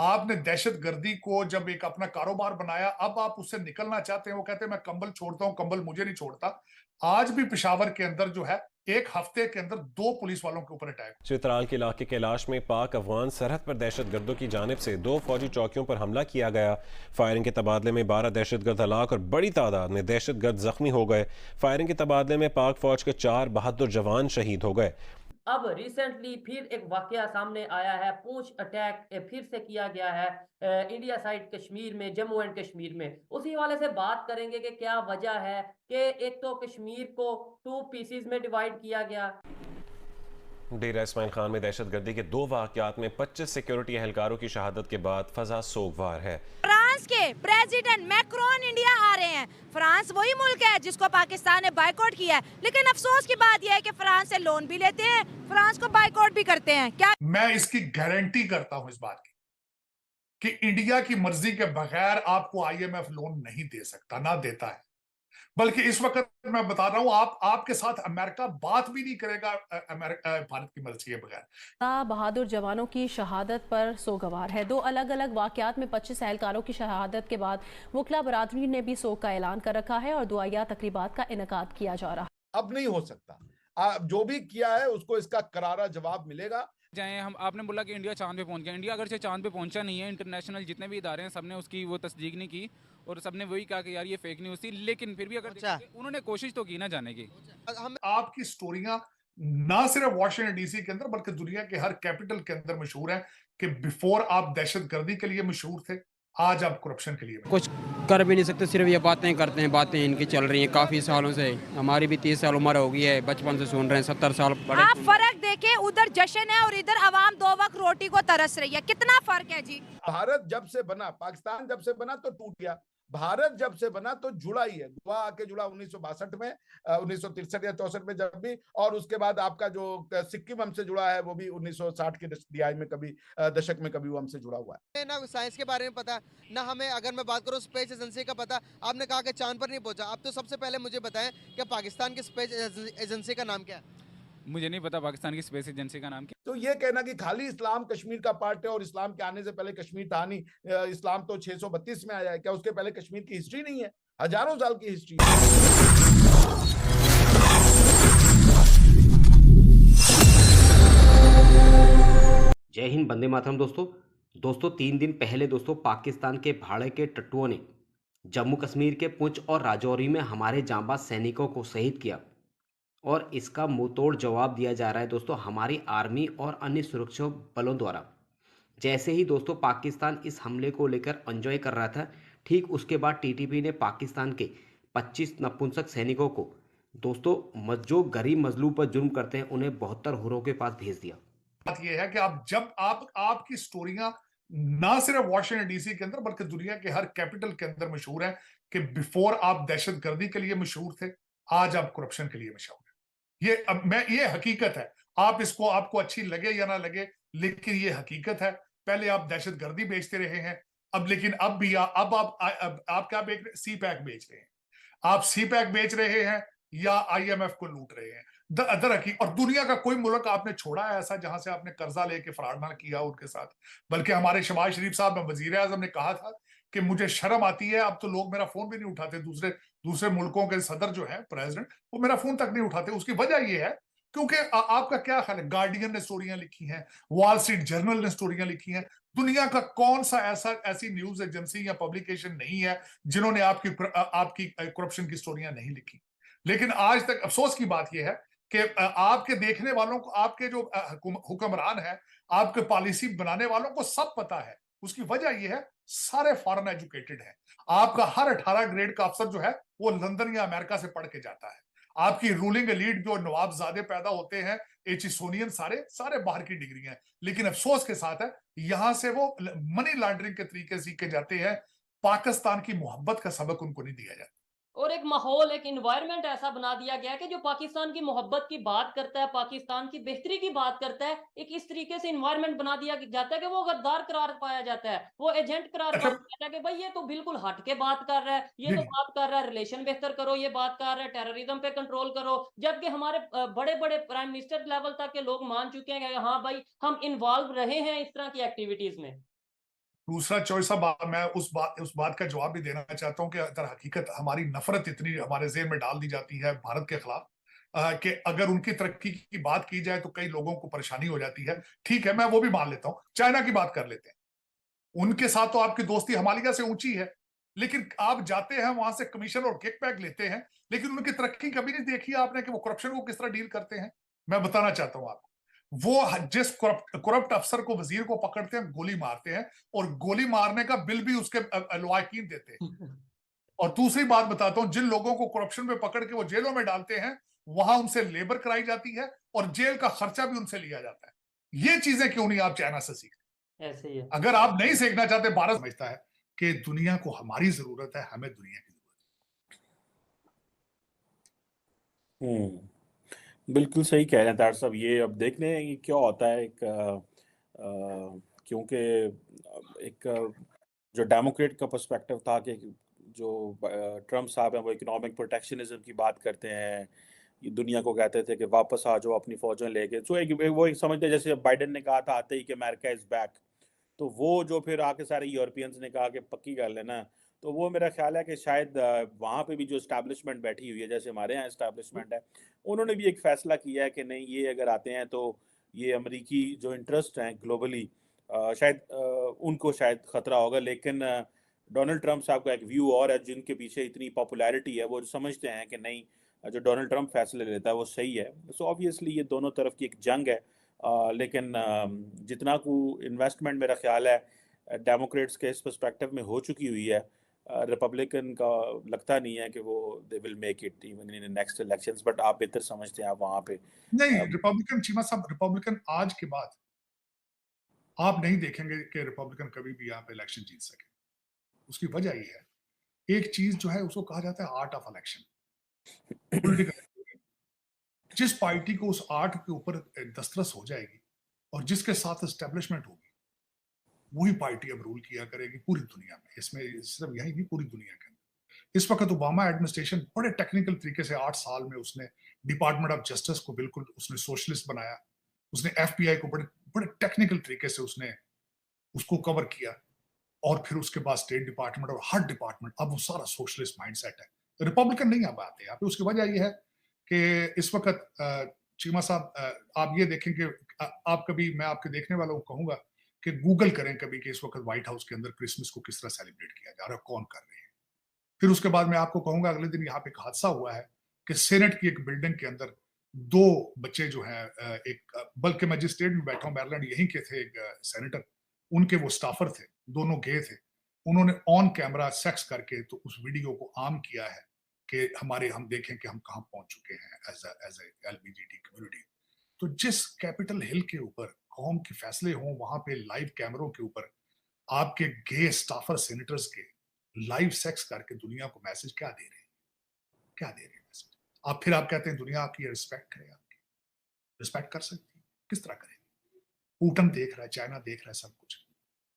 आपने दहशतगर्दी को जब एक अपना कारोबार बनाया, अब आप उससे निकलना चाहते हैं। वो कहते हैं मैं कंबल छोड़ता हूं, कंबल मुझे नहीं छोड़ता। आज भी पेशावर के अंदर जो है, एक हफ्ते के अंदर 2 पुलिस वालों के ऊपर अटैक। चित्राल के इलाके कैलाश में पाक अफगान सरहद पर दहशतगर्दों की जानिब से 2 फौजी चौकियों पर हमला किया गया। फायरिंग के तबादले में 12 दहशतगर्द हलाक और बड़ी तादाद में दहशतगर्द जख्मी हो गए। फायरिंग के तबादले में पाक फौज के 4 बहादुर जवान शहीद हो गए। अब रिसेंटली फिर एक वाकया सामने आया है, पूंछ अटैक फिर से किया गया है इंडिया साइड कश्मीर में, जम्मू एंड कश्मीर में। उसी हवाले से बात करेंगे कि क्या वजह है कि एक तो कश्मीर को 2 पीसेस में डिवाइड किया गया। डेरा इस्माइल खान में दहशतगर्दी के 2 वाकयात में 25 सिक्योरिटी एहलकारों की शहादत के बाद फजा सोगवार है। फ्रांस के प्रेसिडेंट मैक्रोन इंडिया आ रहे हैं। फ्रांस वही मुल्क है जिसको पाकिस्तान ने बायकॉट किया है, लेकिन अफसोस की बात यह है कि फ्रांस से लोन भी लेते हैं, फ्रांस को बायकॉट भी करते हैं। क्या मैं इसकी गारंटी करता हूं इस बात की कि इंडिया की मर्जी के बगैर आपको आईएमएफ लोन नहीं दे सकता, ना देता है। बल्कि इस वक्त मैं बता रहा हूं, आपके साथ अमेरिका बात भी नहीं करेगा भारत की मर्जी के बगैर। बहादुर जवानों की शहादत पर सोगवार है। 2 अलग अलग वाकयात में 25 एहलकारों की शहादत के बाद वकला बरादरी ने भी सोग का ऐलान कर रखा है और दुआया तकरीबात का इनेकाद किया जा रहा है। अब नहीं हो सकता। जो भी किया है उसको इसका करारा जवाब मिलेगा। चाहे हम आपने बोला कि इंडिया चांद पे पहुंच गया। इंडिया अगर से चांद पे पहुंचा नहीं है, इंटरनेशनल जितने भी इदारे हैं सबने उसकी वो तस्दीक नहीं की और सबने वही कहा कि यार ये फेक न्यूज़ थी। लेकिन फिर भी अगर उन्होंने कोशिश तो की ना जाने की। आपकी स्टोरियां ना सिर्फ वॉशिंगटन डीसी के अंदर बल्कि दुनिया के हर कैपिटल के अंदर मशहूर है कि बिफोर आप दहशतगर्दी के लिए मशहूर थे, आज आप करप्शन के लिए कुछ कर भी नहीं सकते, सिर्फ ये बातें करते हैं। बातें इनकी चल रही हैं काफ़ी सालों से। हमारी भी 30 साल उम्र हो गई है, बचपन से सुन रहे हैं, 70 साल बड़े। आप फर्क देखें, उधर जश्न है और इधर आवाम 2 वक्त रोटी को तरस रही है। कितना फर्क है जी। भारत जब से बना, पाकिस्तान जब से बना तो टूट गया, भारत जब से बना तो जुड़ा ही है। गोवा आके जुड़ा 1962 में, 1963 या 64 में जब भी, और उसके बाद आपका जो सिक्किम हमसे जुड़ा है वो भी 1960 के दहाई में, कभी दशक में कभी वो हमसे जुड़ा हुआ है। ना साइंस के बारे में पता, ना हमें, अगर मैं बात करूं स्पेस एजेंसी का पता। आपने कहा कि चांद पर नहीं पहुंचा। आप तो सबसे पहले मुझे बताएं कि पाकिस्तान की स्पेस एजेंसी का नाम क्या है? मुझे नहीं पता पाकिस्तान की स्पेस एजेंसी का नाम क्या। तो ये कहना कि खाली इस्लाम कश्मीर का पार्ट है और इस्लाम के आने से पहले कश्मीर था नहीं, इस्लाम तो 632 में आया है, क्या उसके पहले कश्मीर की हिस्ट्री नहीं है? हजारों साल की हिस्ट्री है। जय हिंद, वंदे मातरम। दोस्तों 3 दिन पहले दोस्तों पाकिस्तान के भाड़े के टट्टुओं ने जम्मू कश्मीर के पुंछ और राजौरी में हमारे जांबाज सैनिकों को शहीद किया और इसका मुंहतोड़ जवाब दिया जा रहा है दोस्तों हमारी आर्मी और अन्य सुरक्षा बलों द्वारा। जैसे ही दोस्तों पाकिस्तान इस हमले को लेकर एंजॉय कर रहा था, ठीक उसके बाद टीटीपी ने पाकिस्तान के 25 नपुंसक सैनिकों को दोस्तों जो गरीब मजलूम पर जुर्म करते हैं उन्हें 72 हुरों के पास भेज दिया। बात यह है कि आप जब आपकी स्टोरियां ना सिर्फ वॉशिंगटन डीसी के अंदर बल्कि दुनिया के हर कैपिटल के अंदर मशहूर है कि बिफोर आप दहशतगर्दी के लिए मशहूर थे, आज आप करप्शन के लिए मशहूर है। ये हकीकत है। आप इसको, आपको अच्छी लगे या ना लगे, लेकिन ये हकीकत है। पहले आप दहशतगर्दी बेचते रहे हैं, लेकिन अब भी अब आप क्या बेच रहे? सी पैक बेच रहे हैं। आप सी पैक बेच रहे हैं या आईएमएफ को लूट रहे हैं। और दुनिया का कोई मुल्क आपने छोड़ा है ऐसा जहां से आपने कर्जा लेके फ्रॉड ना किया उनके साथ? बल्कि हमारे शहबाज शरीफ साहब में वजीर आजम ने कहा था कि मुझे शर्म आती है, अब तो लोग मेरा फोन भी नहीं उठाते। दूसरे दूसरे मुल्कों के सदर जो है, प्रेसिडेंट, वो मेरा फोन तक नहीं उठाते। उसकी वजह यह है क्योंकि आपका क्या ख्याल है, गार्डियन ने स्टोरियां लिखी हैं, वॉल स्ट्रीट जर्नल ने स्टोरियां लिखी हैं। दुनिया का कौन सा ऐसी न्यूज एजेंसी या पब्लिकेशन नहीं है जिन्होंने आपकी करप्शन की स्टोरियां नहीं लिखी? लेकिन आज तक अफसोस की बात यह है कि आपके देखने वालों को, आपके जो हुक्मरान है, आपके पॉलिसी बनाने वालों को सब पता है। उसकी वजह यह है सारे फॉरेन एजुकेटेड हैं। आपका हर 18 ग्रेड का अफसर जो है वो लंदन या अमेरिका से पढ़ के जाता है। आपकी रूलिंग एलीट जो नवाबजादे पैदा होते हैं, एचिसोनियन, सारे सारे बाहर की डिग्री हैं। लेकिन अफसोस के साथ है यहां से वो मनी लॉन्ड्रिंग के तरीके सीख के जाते हैं। पाकिस्तान की मोहब्बत का सबक उनको नहीं दिया जाता। और एक माहौल, एक इन्वायरमेंट ऐसा बना दिया गया है कि जो पाकिस्तान की मोहब्बत की बात करता है, पाकिस्तान की बेहतरी की बात करता है, एक इस तरीके से इन्वायरमेंट बना दिया जाता है कि वो गद्दार करार पाया जाता है, वो एजेंट करार पाया जाता है कि भाई ये तो बिल्कुल हट के बात कर रहा है, ये तो बात कर रहा है रिलेशन बेहतर करो, ये बात कर रहा है टेररिज्म पे कंट्रोल करो। जबकि हमारे बड़े बड़े प्राइम मिनिस्टर लेवल तक के लोग मान चुके हैं कि हाँ भाई हम इन्वॉल्व रहे हैं इस तरह की एक्टिविटीज में। दूसरा चॉइस साहब, मैं उस बात का जवाब भी देना चाहता हूं कि दर हकीकत हमारी नफरत इतनी हमारे ज़हन में डाल दी जाती है भारत के खिलाफ कि अगर उनकी तरक्की की बात की जाए तो कई लोगों को परेशानी हो जाती है। ठीक है, मैं वो भी मान लेता हूं। चाइना की बात कर लेते हैं, उनके साथ तो आपकी दोस्ती हिमालय से ऊंची है, लेकिन आप जाते हैं वहां से कमीशन और किकबैक लेते हैं, लेकिन उनकी तरक्की कभी नहीं देखी आपने कि वो करप्शन को किस तरह डील करते हैं। मैं बताना चाहता हूं आपको, वो जिस करप्ट अफसर को, वजीर को पकड़ते हैं, गोली मारते हैं, और गोली मारने का बिल भी उसके लवाकिन देते हैं। और दूसरी बात बताता हूं, जिन लोगों को करप्शन में पकड़ के वो जेलों में डालते हैं, वहां उनसे लेबर कराई जाती है और जेल का खर्चा भी उनसे लिया जाता है। ये चीजें क्यों नहीं आप चाइना से सीखते? ऐसे ही है। अगर आप नहीं सीखना चाहते, भारत समझता है कि दुनिया को हमारी जरूरत है, हमें दुनिया की जरूरत है। बिल्कुल सही कह रहे हैं तार साहब। ये अब देखने हैं कि क्या होता है। क्योंकि एक जो डेमोक्रेट का पर्सपेक्टिव था कि जो ट्रम्प साहब हैं वो इकोनॉमिक प्रोटेक्शनिज्म की बात करते हैं, ये दुनिया को कहते थे कि वापस आ जाओ अपनी फौजें लेके। तो वो एक समझते, जैसे बाइडेन ने कहा था आते ही कि अमेरिका इज बैक, तो वो जो फिर आके सारे यूरोपियंस ने कहा कि पक्की गल है ना, तो वो मेरा ख्याल है कि शायद वहाँ पे भी जो इस्टेब्लिशमेंट बैठी हुई है, जैसे हमारे यहाँ इस्टेब्लिशमेंट है, उन्होंने भी एक फैसला किया है कि नहीं, ये अगर आते हैं तो ये अमरीकी जो इंटरेस्ट हैं ग्लोबली, शायद उनको शायद ख़तरा होगा। लेकिन डोनाल्ड ट्रंप साहब का एक व्यू और है, जिनके पीछे इतनी पॉपुलैरिटी है, वो समझते हैं कि नहीं, जो डोनाल्ड ट्रंप फैसले लेता है वो सही है। सो ऑब्वियसली ये दोनों तरफ की एक जंग है। लेकिन जितना को इन्वेस्टमेंट मेरा ख्याल है डेमोक्रेट्स के इस पर्सपेक्टिव में हो चुकी हुई है, रिपब्लिकन का लगता नहीं है कि वो they will make it even in next elections. But आप बेहतर समझते हैं, आप वहाँ पे नहीं। रिपब्लिकन, चीमा साहब, रिपब्लिकन आज के बाद आप नहीं देखेंगे कि रिपब्लिकन कभी भी यहाँ पे इलेक्शन जीत सके। उसकी वजह ये है, एक चीज जो है उसको कहा जाता है आर्ट ऑफ इलेक्शन, पॉलिटिकल। जिस पार्टी को उस आर्ट के ऊपर दस्तरस हो जाएगी और जिसके साथ एस्टेब्लिशमेंट होगी, वही पार्टी अब रूल किया करेगी पूरी दुनिया में। इसमें सिर्फ यही नहीं, पूरी दुनिया के अंदर। इस वक्त ओबामा एडमिनिस्ट्रेशन बड़े टेक्निकल तरीके से 8 साल में उसने डिपार्टमेंट ऑफ जस्टिस को बिल्कुल उसने सोशलिस्ट बनाया। उसने FBI को बड़े बड़े टेक्निकल तरीके से उसने उसको कवर किया, और फिर उसके बाद स्टेट डिपार्टमेंट और हर डिपार्टमेंट, अब वो सारा सोशलिस्ट माइंडसेट है। रिपब्लिकन नहीं अब आते यहाँ पे। उसकी वजह यह है कि इस वक्त चीमा साहब, आप ये देखें कि आप कभी, मैं आपके देखने वालों को कहूंगा कि गूगल करें कभी कि इस वक्त व्हाइट हाउस के अंदर क्रिसमस को किस तरह सेलिब्रेट किया जा रहा है, कौन कर रहे हैं। फिर उसके बाद मैं आपको कहूंगा, अगले दिन यहाँ पे एक हादसा हुआ है कि सेनेट की एक बिल्डिंग के अंदर 2 बच्चे जो हैं, एक बल्कि मजिस्ट्रेट में बैठा हूं, मैरीलैंड यहीं के थे, एक सेनेटर, उनके वो स्टाफर थे, दोनों गे थे। उन्होंने ऑन कैमरा सेक्स करके तो उस वीडियो को आम किया है कि हम देखें कि हम कहां पहुंच चुके हैं एज ए LBGT कम्युनिटी। तो जिस कैपिटल हिल के ऊपर कौम के फैसले हों, वहां पे लाइव कैमरों के ऊपर आपके गे स्टाफर सेनेटर्स के लाइव सेक्स करके दुनिया को मैसेज क्या दे रहे हैं? क्या दे रहे हैं मैसेज? आप कहते हैं दुनिया आपकी रिस्पेक्ट करे, आपकी रिस्पेक्ट कर सकती है? किस तरह करेगी? पुतिन देख रहा है, चाइना देख रहा है, सब कुछ।